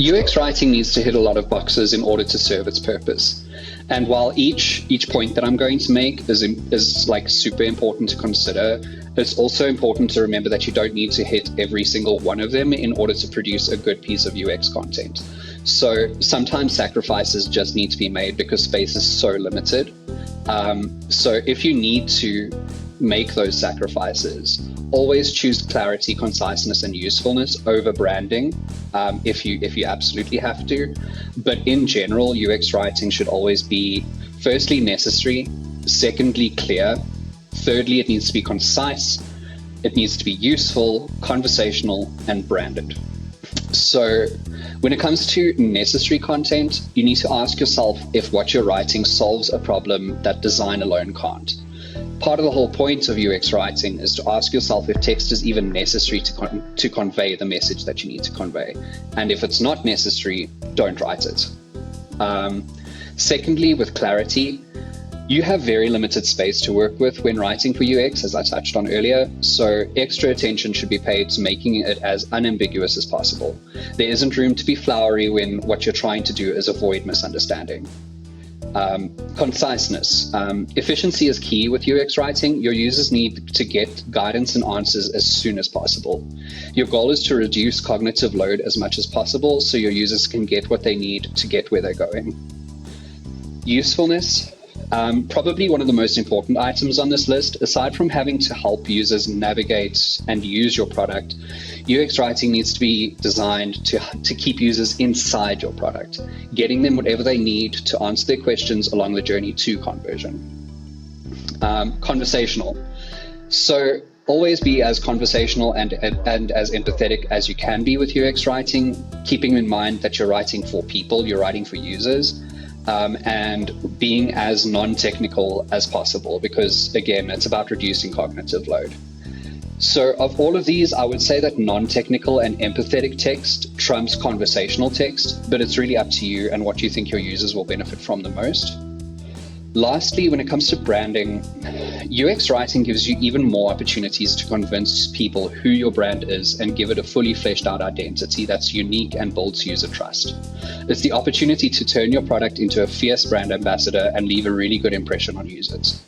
UX writing needs to hit a lot of boxes in order to serve its purpose. And while each point that I'm going to make is like super important to consider, it's also important to remember that you don't need to hit every single one of them in order to produce a good piece of UX content. So sometimes sacrifices just need to be made because space is so limited. So if you need to make those sacrifices, always choose clarity, conciseness, and usefulness over branding if you absolutely have to. But in general, UX writing should always be, firstly, necessary, secondly, clear, thirdly, it needs to be concise, it needs to be useful, conversational, and branded. So when it comes to necessary content, you need to ask yourself if what you're writing solves a problem that design alone can't. Part of the whole point of UX writing is to ask yourself if text is even necessary to convey the message that you need to convey. And if it's not necessary, don't write it. Secondly, with clarity, you have very limited space to work with when writing for UX, as I touched on earlier, so extra attention should be paid to making it as unambiguous as possible. There isn't room to be flowery when what you're trying to do is avoid misunderstanding. Conciseness. Efficiency is key with UX writing. Your users need to get guidance and answers as soon as possible. Your goal is to reduce cognitive load as much as possible so your users can get what they need to get where they're going. Usefulness. Probably one of the most important items on this list. Aside from having to help users navigate and use your product, UX writing needs to be designed to keep users inside your product, getting them whatever they need to answer their questions along the journey to conversion. Conversational. So always be as conversational and as empathetic as you can be with UX writing, keeping in mind that you're writing for people, you're writing for users. And being as non-technical as possible, because again, it's about reducing cognitive load. So of all of these, I would say that non-technical and empathetic text trumps conversational text, but it's really up to you and what you think your users will benefit from the most. Lastly, when it comes to branding, UX writing gives you even more opportunities to convince people who your brand is and give it a fully fleshed out identity that's unique and builds user trust. It's the opportunity to turn your product into a fierce brand ambassador and leave a really good impression on users.